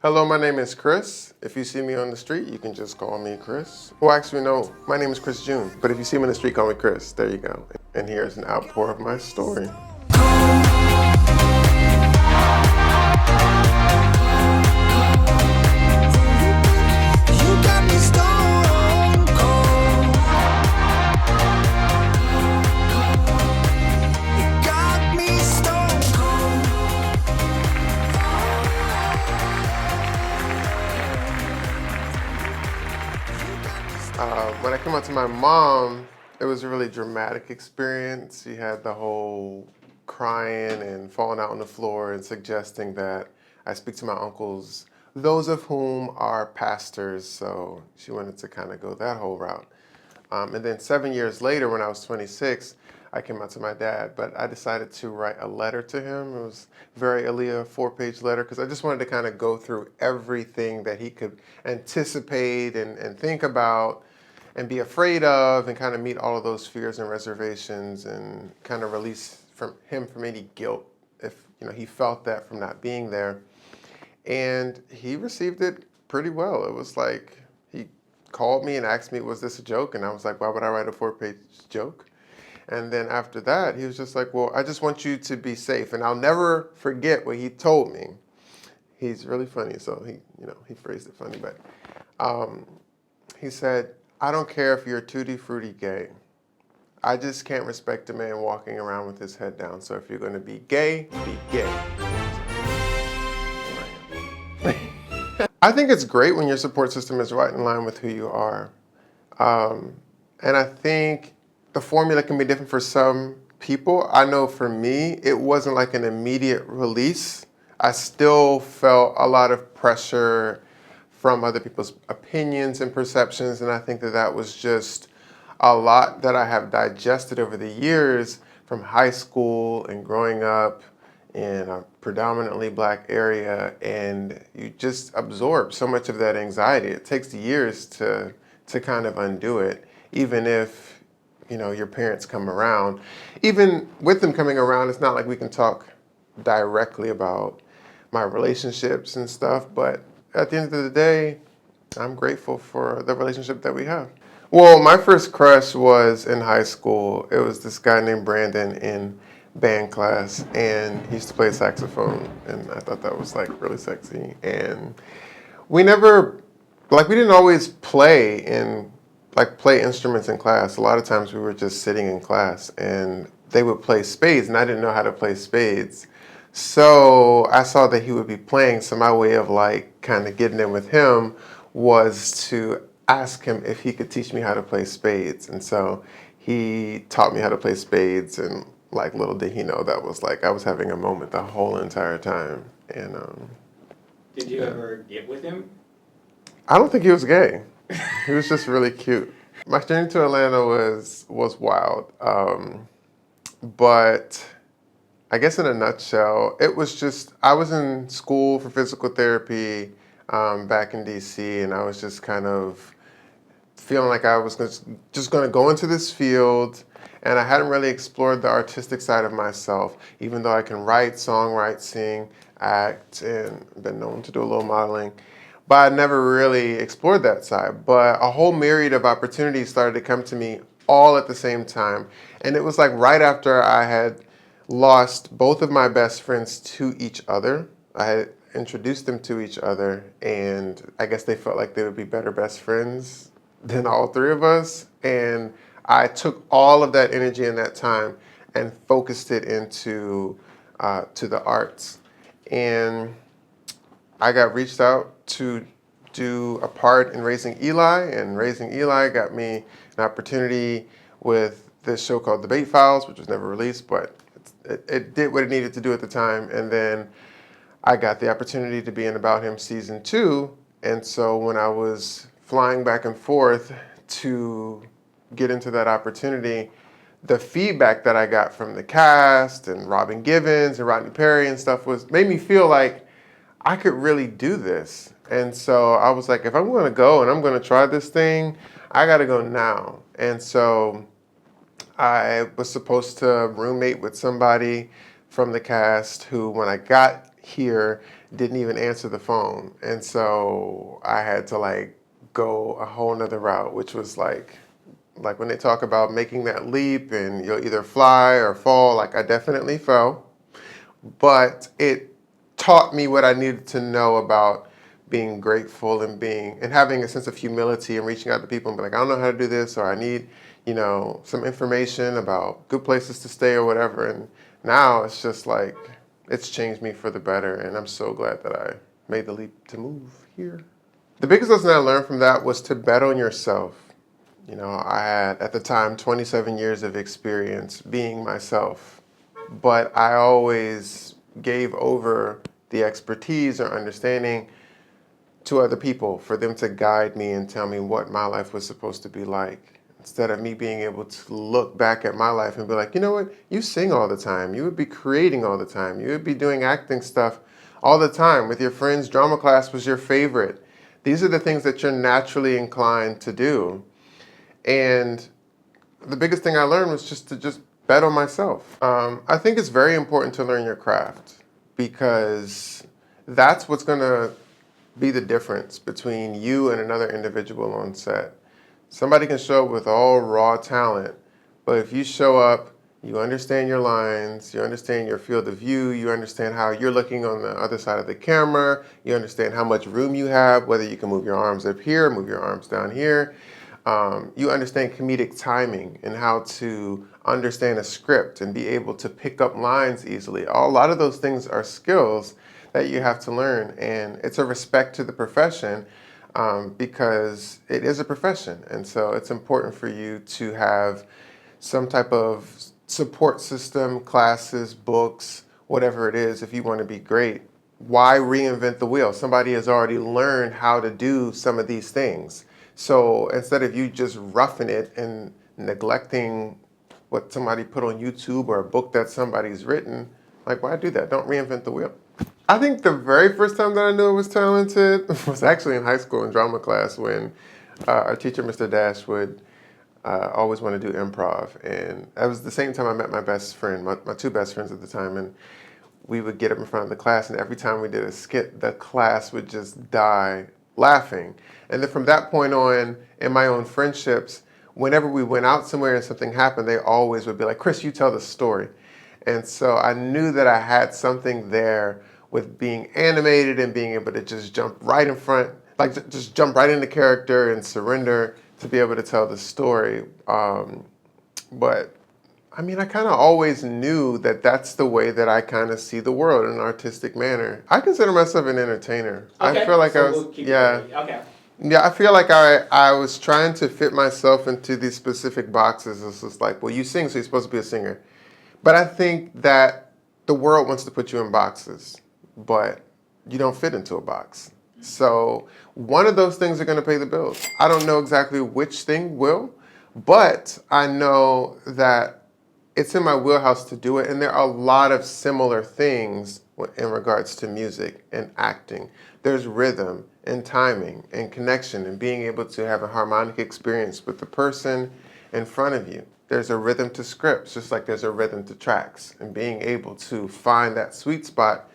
Hello, my name is Chris. If you see me on the street, you can just call me Chris. Well, actually, no, my name is Chris June. But if you see me on the street, call me Chris. There you go. And here's an outpour of my story. When I came out to my mom, it was a really dramatic experience. She had the whole crying and falling out on the floor and suggesting that I speak to my uncles, those of whom are pastors. So she wanted to kind of go that whole route. And then 7 years later, when I was 26, I came out to my dad, but I decided to write a letter to him. It was very Aaliyah 4-page letter because I just wanted to kind of go through everything that he could anticipate and think about and be afraid of, and kind of meet all of those fears and reservations and kind of release from any guilt if he felt that from not being there. And he received it pretty well. It was like he called me and asked me, was this a joke? And I was like, why would I write a 4-page joke? And then after that, he was just like, well, I just want you to be safe. And I'll never forget what he told me. He's really funny, so he phrased it funny, but he said, I don't care if you're tutti frutti gay. I just can't respect a man walking around with his head down. So if you're going to be gay, be gay. I think it's great when your support system is right in line with who you are. And I think the formula can be different for some people. I know for me, it wasn't like an immediate release. I still felt a lot of pressure from other people's opinions and perceptions, and I think that was just a lot that I have digested over the years from high school and growing up in a predominantly Black area, and you just absorb so much of that anxiety. It takes years to kind of undo it, even if your parents come around. Even with them coming around, it's not like we can talk directly about my relationships and stuff, but at the end of the day, I'm grateful for the relationship that we have. Well, my first crush was in high school. It was this guy named Brandon in band class, and he used to play saxophone, and I thought that was like really sexy. And we didn't always play instruments in class. A lot of times we were just sitting in class, and they would play spades, and I didn't know how to play spades. So I saw that he would be playing, so my way of kind of getting in with him was to ask him if he could teach me how to play spades. And so he taught me how to play spades, and little did he know that was I was having a moment the whole entire time. And did you ever get with him? I don't think he was gay. He was just really cute. My journey to Atlanta was wild, but I guess in a nutshell, it was just, I was in school for physical therapy back in DC, and I was just kind of feeling like I was just going to go into this field, and I hadn't really explored the artistic side of myself, even though I can write, songwrite, sing, act, and been known to do a little modeling. But I never really explored that side. But a whole myriad of opportunities started to come to me all at the same time. And it was right after I had lost both of my best friends to each other. I had introduced them to each other, and I guess they felt like they would be better best friends than all three of us. And I took all of that energy and that time and focused it into to the arts. And I got reached out to do a part in Raising Eli, and Raising Eli got me an opportunity with this show called Debate Files, which was never released, but it did what it needed to do at the time. And then I got the opportunity to be in About Him Season 2. And so when I was flying back and forth to get into that opportunity, the feedback that I got from the cast and Robin Givens and Rodney Perry and stuff made me feel like I could really do this. And so I was like, if I'm going to go and I'm going to try this thing, I got to go now. And so I was supposed to roommate with somebody from the cast who, when I got here, didn't even answer the phone. And so I had to like go a whole nother route, which was like when they talk about making that leap and you'll either fly or fall, like I definitely fell. But it taught me what I needed to know about being grateful and being and having a sense of humility and reaching out to people and be like, I don't know how to do this, or I need, some information about good places to stay or whatever. And now it's just like it's changed me for the better, and I'm so glad that I made the leap to move here. The biggest lesson I learned from that was to bet on yourself. I had at the time 27 years of experience being myself, but I always gave over the expertise or understanding to other people for them to guide me and tell me what my life was supposed to be like. Instead of me being able to look back at my life and be like, you know what, you sing all the time. You would be creating all the time. You would be doing acting stuff all the time with your friends. Drama class was your favorite. These are the things that you're naturally inclined to do. And the biggest thing I learned was just to bet on myself. I think it's very important to learn your craft because that's what's going to be the difference between you and another individual on set. Somebody can show up with all raw talent, but if you show up, you understand your lines, you understand your field of view, you understand how you're looking on the other side of the camera, you understand how much room you have, whether you can move your arms up here, move your arms down here. You understand comedic timing and how to understand a script and be able to pick up lines easily. A lot of those things are skills that you have to learn, and it's a respect to the profession because it is a profession, and so it's important for you to have some type of support system, classes, books, whatever it is, if you want to be great. Why reinvent the wheel? Somebody has already learned how to do some of these things. So instead of you just roughing it and neglecting what somebody put on YouTube or a book that somebody's written, like, why do that? Don't reinvent the wheel. I think the very first time that I knew I was talented was actually in high school in drama class when our teacher, Mr. Dash, would always want to do improv. And that was the same time I met my best friend, my two best friends at the time. And we would get up in front of the class, and every time we did a skit, the class would just die laughing. And then from that point on, in my own friendships, whenever we went out somewhere and something happened, they always would be like, Chris, you tell the story. And so I knew that I had something there with being animated and being able to just jump right in front, like just jump right into character and surrender to be able to tell the story. But I mean, I kind of always knew that that's the way that I kind of see the world in an artistic manner. I consider myself an entertainer. Okay, I feel like so I was, we'll keep yeah. it going. Okay. Yeah, I feel like I was trying to fit myself into these specific boxes. It's just like, well, you sing, so you're supposed to be a singer. But I think that the world wants to put you in boxes, but you don't fit into a box. So one of those things are going to pay the bills. I don't know exactly which thing will, but I know that it's in my wheelhouse to do it. And there are a lot of similar things in regards to music and acting. There's rhythm and timing and connection and being able to have a harmonic experience with the person in front of you. There's a rhythm to scripts, just like there's a rhythm to tracks. And being able to find that sweet spot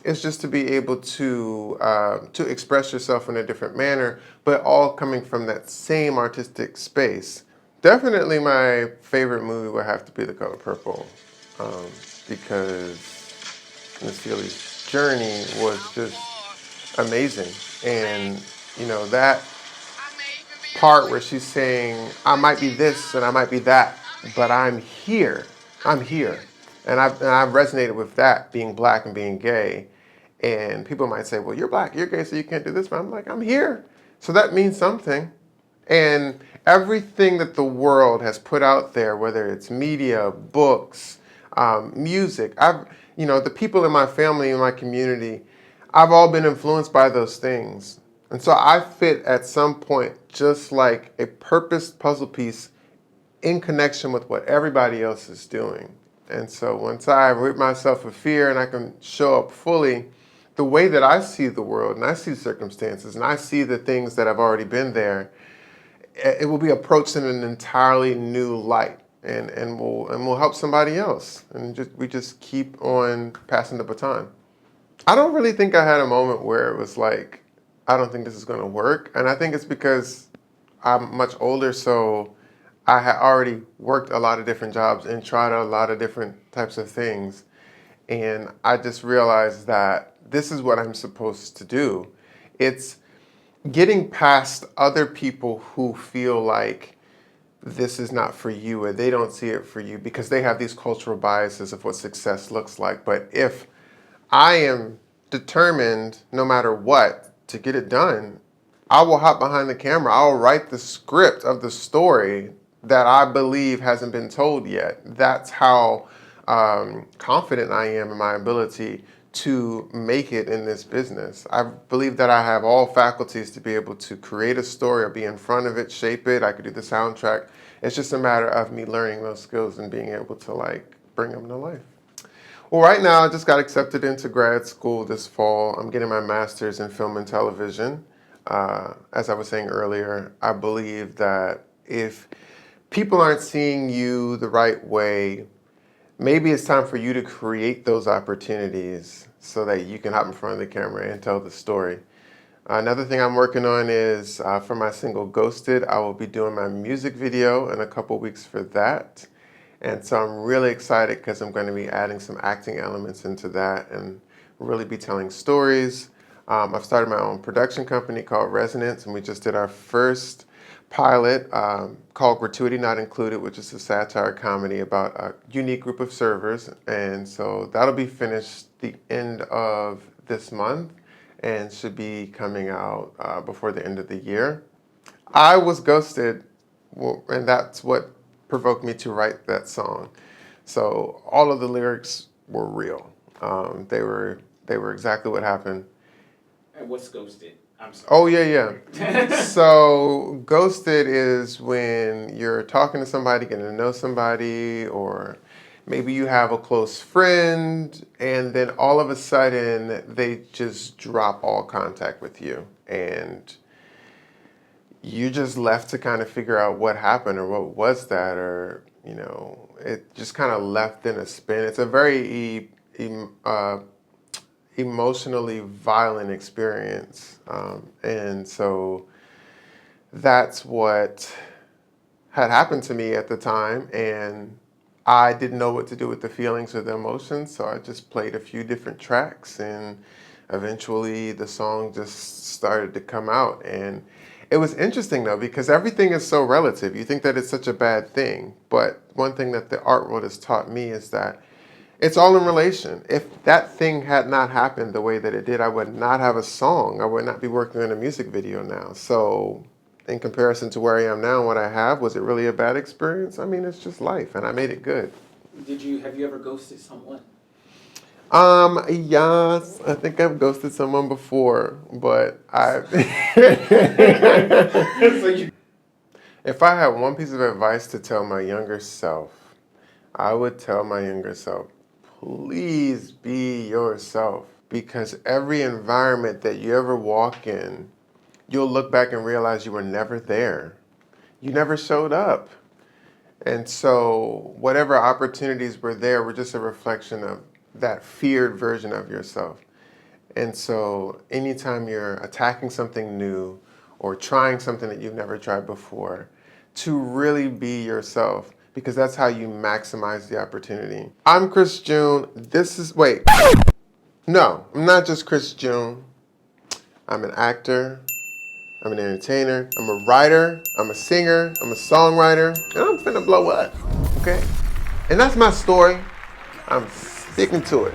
is just to be able to express yourself in a different manner, but all coming from that same artistic space. Definitely my favorite movie would have to be The Color Purple because Miss Feely's journey was just amazing. And, that part where she's saying, I might be this and I might be that, but I'm here. I'm here. And I've resonated with that, being black and being gay. And people might say, well, you're black, you're gay, so you can't do this. But I'm like, I'm here. So that means something. And everything that the world has put out there, whether it's media, books, music, the people in my family, in my community, I've all been influenced by those things. And so I fit at some point just like a purposed puzzle piece in connection with what everybody else is doing. And so once I rid myself of fear and I can show up fully the way that I see the world and I see circumstances and I see the things that have already been there, it will be approached in an entirely new light and will help somebody else. And we just keep on passing the baton. I don't really think I had a moment where it was like, I don't think this is going to work. And I think it's because I'm much older, so I had already worked a lot of different jobs and tried a lot of different types of things. And I just realized that this is what I'm supposed to do. It's getting past other people who feel like this is not for you or they don't see it for you because they have these cultural biases of what success looks like. But if I am determined, no matter what, to get it done, I will hop behind the camera. I'll write the script of the story that I believe hasn't been told yet. That's how confident I am in my ability to make it in this business. I believe that I have all faculties to be able to create a story or be in front of it, shape it. I could do the soundtrack. It's just a matter of me learning those skills and being able to like bring them to life. Well, right now I just got accepted into grad school this fall. I'm getting my master's in film and television. As I was saying earlier, I believe that if people aren't seeing you the right way, maybe it's time for you to create those opportunities so that you can hop in front of the camera and tell the story. Another thing I'm working on is for my single Ghosted, I will be doing my music video in a couple weeks for that. And so I'm really excited because I'm going to be adding some acting elements into that and really be telling stories. I've started my own production company called Resonance, and we just did our first pilot called Gratuity Not Included, which is a satire comedy about a unique group of servers. And so that'll be finished the end of this month and should be coming out before the end of the year. I was ghosted, and that's what provoked me to write that song. So all of the lyrics were real. They were exactly what happened. And what's ghosted? I'm sorry. Oh yeah. So ghosted is when you're talking to somebody, getting to know somebody, or maybe you have a close friend, and then all of a sudden they just drop all contact with you, and you just left to kind of figure out what happened or what was that, or it just kind of left in a spin. It's a very emotionally violent experience, and so that's what had happened to me at the time, and I didn't know what to do with the feelings or the emotions, so I just played a few different tracks, and eventually the song just started to come out. And it was interesting though, because everything is so relative. You think that it's such a bad thing, but one thing that the art world has taught me is that it's all in relation. If that thing had not happened the way that it did, I would not have a song. I would not be working on a music video now. So in comparison to where I am now and what I have, was it really a bad experience? I mean, it's just life, and I made it good. Have you ever ghosted someone? Yes, I think I've ghosted someone before, but if I had one piece of advice to tell my younger self, I would tell my younger self, please be yourself, because every environment that you ever walk in, you'll look back and realize you were never there. You never showed up. And so whatever opportunities were there were just a reflection of that feared version of yourself. And so anytime you're attacking something new or trying something that you've never tried before, to really be yourself, because that's how you maximize the opportunity. I'm Chris June. No, I'm not just Chris June. I'm an actor, I'm an entertainer, I'm a writer, I'm a singer, I'm a songwriter, and I'm finna blow up, okay? And that's my story. I'm sticking to it.